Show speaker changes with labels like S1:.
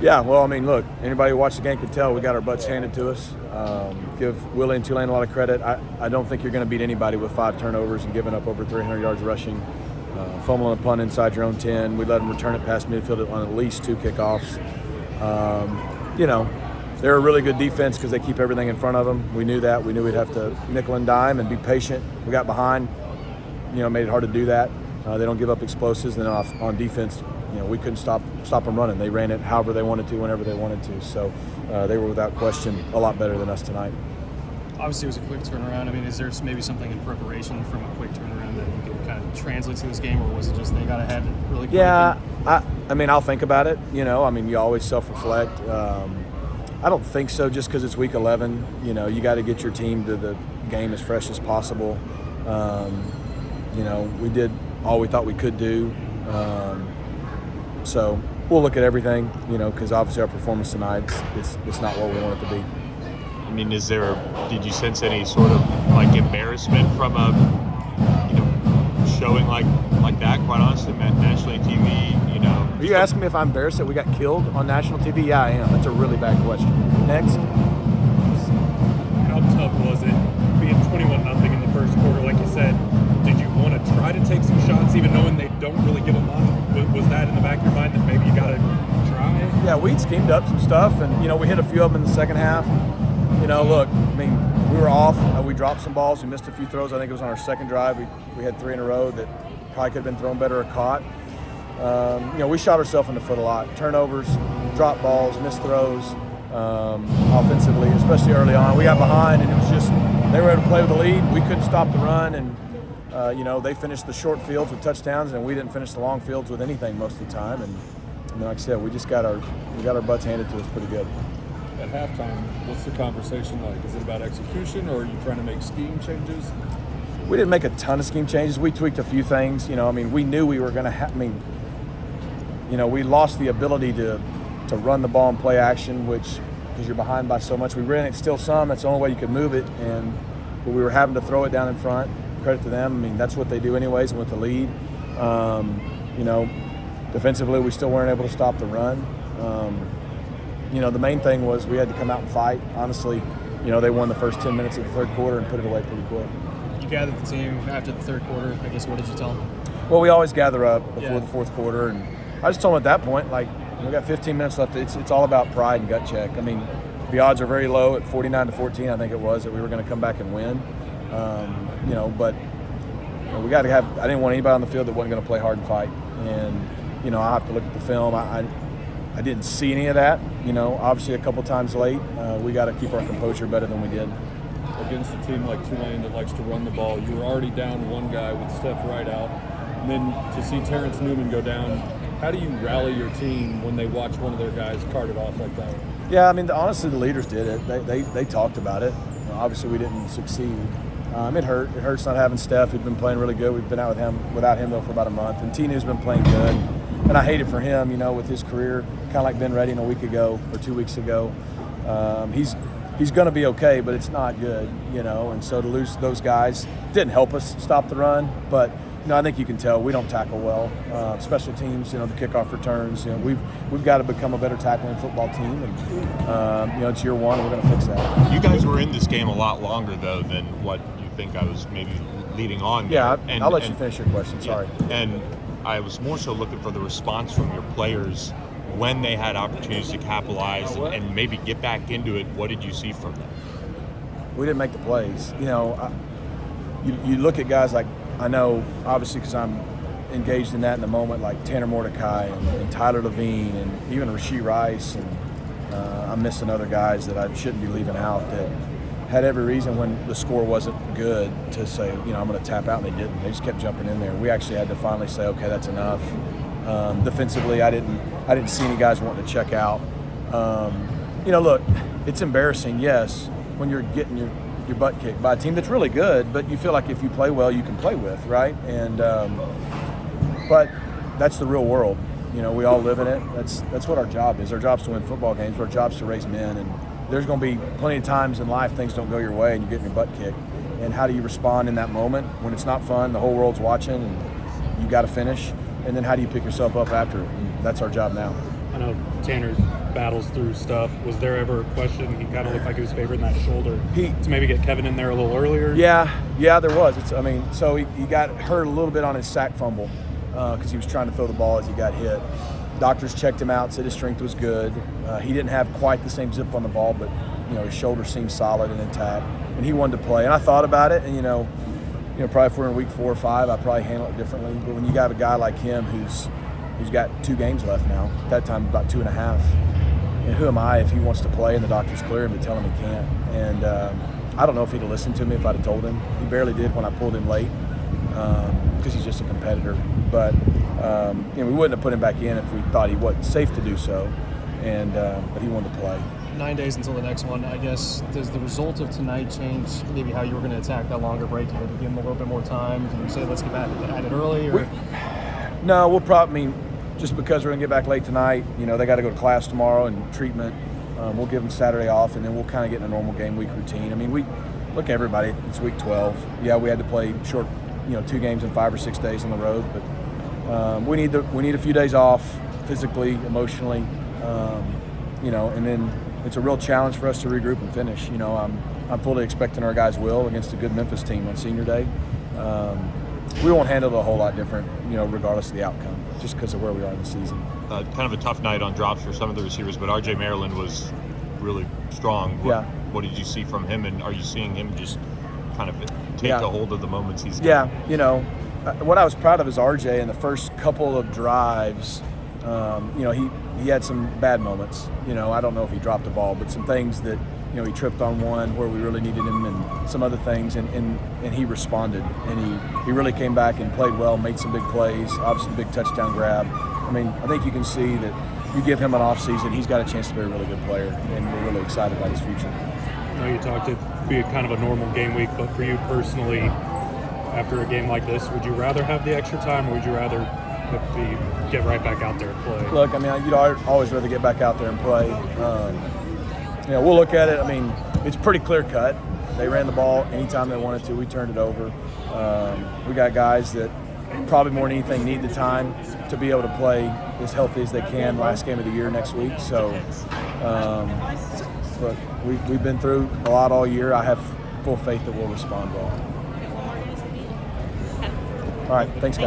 S1: Yeah, well, I mean, look, anybody who watched the game could tell we got our butts handed to us. Give Willie and Tulane a lot of credit. I don't think you're going to beat anybody with 5 turnovers and giving up over 300 yards rushing. Fumbling a punt inside your own 10. We let them return it past midfield on at least 2 kickoffs. They're a really good defense because they keep everything in front of them. We knew that. We knew we'd have to nickel and dime and be patient. We got behind, made it hard to do that. They don't give up explosives. And then on defense, we couldn't stop them running. They ran it however they wanted to, whenever they wanted to. So they were without question a lot better than us tonight.
S2: Obviously, it was a quick turnaround. I mean, is there maybe something in preparation from a quick turnaround that you can kind of translate to this game, or was it just they got ahead really quick?
S1: Yeah, I'll think about it. You always self-reflect. I don't think so just because it's week 11. You got to get your team to the game as fresh as possible. We did all we thought we could do. So we'll look at everything, because obviously our performance tonight, it's not what we want it to be.
S3: I mean, did you sense any sort of embarrassment from a showing like that, quite honestly, nationally TV,
S1: Are you asking me if I'm embarrassed that we got killed on national TV? Yeah, I am. That's a really bad question. Next.
S4: How tough was it being 21-0 in the first quarter? Like you said, did you want to try to take some shots even knowing they don't really give a lot? Was that in the back of your mind that maybe you got to try?
S1: Yeah, we'd schemed up some stuff, and, we hit a few of them in the second half. Look, we were off. We dropped some balls. We missed a few throws. I think it was on our second drive. We had 3 in a row that probably could have been thrown better or caught. We shot ourselves in the foot a lot. Turnovers, drop balls, missed throws offensively, especially early on. We got behind, and it was just they were able to play with the lead. We couldn't stop the run, and, they finished the short fields with touchdowns, and we didn't finish the long fields with anything most of the time. And like I said, we got our butts handed to us pretty good.
S4: At halftime, what's the conversation like? Is it about execution, or are you trying to make scheme changes?
S1: We didn't make a ton of scheme changes. We tweaked a few things. We knew we were going to have. We lost the ability to run the ball and play action, because you're behind by so much. We ran it still some. That's the only way you could move it, but we were having to throw it down in front. Credit to them. That's what they do anyways, and with the lead. Defensively, we still weren't able to stop the run. The main thing was we had to come out and fight. Honestly, they won the first 10 minutes of the third quarter and put it away pretty quick.
S2: You gathered the team after the third quarter. I guess, what did you tell them?
S1: Well, we always gather up before the fourth quarter, and I just told them at that point, we got 15 minutes left. It's all about pride and gut check. The odds are very low at 49-14, I think it was, that we were going to come back and win. But we got to have. I didn't want anybody on the field that wasn't going to play hard and fight. And I have to look at the film. I didn't see any of that. Obviously a couple times late. We got to keep our composure better than we did.
S4: Against a team like Tulane that likes to run the ball, you were already down one guy with Steph Wright out. And then to see Terrence Newman go down, how do you rally your team when they watch one of their guys carted off like that?
S1: Yeah, honestly, the leaders did it. They talked about it. Obviously, we didn't succeed. It hurt. It hurts not having Steph, who'd been playing really good. We've been out without him though for about a month. And Tinu's been playing good. And I hate it for him, with his career, kind of like Ben Redding a week ago or 2 weeks ago. He's going to be okay, but it's not good, And so to lose those guys didn't help us stop the run. But I think you can tell we don't tackle well. Special teams, the kickoff returns. We've got to become a better tackling football team, and it's year one. We're going to fix that.
S3: You guys were in this game a lot longer though than what you think I was maybe leading on.
S1: Yeah, I'll let you finish your question. Sorry.
S3: And I was more so looking for the response from your players when they had opportunities to capitalize and maybe get back into it. What did you see from them?
S1: We didn't make the plays. You look at guys like, I know, obviously, because I'm engaged in that in the moment, like Tanner Mordecai and Tyler Levine and even Rashee Rice, and I'm missing other guys that I shouldn't be leaving out that had every reason when the score wasn't good to say, I'm going to tap out, and they didn't. They just kept jumping in there. We actually had to finally say, okay, that's enough. Defensively, I didn't see any guys wanting to check out. Look, it's embarrassing, yes, when you're getting your butt kicked by a team that's really good, but you feel like if you play well, you can play with, right? And but that's the real world. We all live in it. That's what our job is. Our job's to win football games. Our job's to raise men, and there's going to be plenty of times in life things don't go your way and you get your butt kicked. And how do you respond in that moment when it's not fun? The whole world's watching, and you got to finish. And then how do you pick yourself up after it? And that's our job now.
S5: I know Tanner battles through stuff. Was there ever a question? He kind of looked like he was favoring that shoulder to maybe get Kevin in there a little earlier.
S1: Yeah, there was. So he got hurt a little bit on his sack fumble because he was trying to throw the ball as he got hit. Doctors checked him out, said his strength was good. He didn't have quite the same zip on the ball, but his shoulder seemed solid and intact, and he wanted to play. And I thought about it, and probably if we're in week 4 or 5, I'd probably handle it differently. But when you got a guy like him who's got 2 games left now, at that time about 2.5, who am I if he wants to play and the doctors clear him to tell him he can't? And I don't know if he'd have listened to me if I'd have told him. He barely did when I pulled him late because he's just a competitor. But we wouldn't have put him back in if we thought he wasn't safe to do so. And but he wanted to play.
S2: 9 days until the next one. I guess, does the result of tonight change maybe how you were going to attack that longer break? Did you maybe give him a little bit more time? Did you say let's get back at it early? Or?
S1: No, we'll probably. Just because we're going to get back late tonight, they got to go to class tomorrow and treatment. We'll give them Saturday off, and then we'll kind of get in a normal game week routine. We look at everybody. It's week 12. Yeah, we had to play short, 2 games in 5 or 6 days on the road, but we need a few days off physically, emotionally, and then it's a real challenge for us to regroup and finish. I'm fully expecting our guys will against a good Memphis team on Senior Day. We won't handle it a whole lot different, regardless of the outcome, just because of where we are in the season.
S3: Kind of a tough night on drops for some of the receivers, but R.J. Maryland was really strong. What did you see from him, and are you seeing him just kind of take a hold of the moments he's got?
S1: Yeah, what I was proud of is R.J. in the first couple of drives. He had some bad moments. I don't know if he dropped the ball, but some things that he tripped on one where we really needed him, and some other things, and he responded, and he really came back and played well, made some big plays, obviously big touchdown grab. I think you can see that you give him an off season, he's got a chance to be a really good player, and we're really excited about his future.
S5: I know you talked it be kind of a normal game week, but for you personally, after a game like this, would you rather have the extra time, or would you rather get right back out there and play?
S1: Look, you'd always rather get back out there and play. We'll look at it. It's pretty clear cut. They ran the ball anytime they wanted to. We turned it over. We got guys that probably more than anything need the time to be able to play as healthy as they can last game of the year next week. So, look, we've been through a lot all year. I have full faith that we'll respond well. All right, thanks, guys.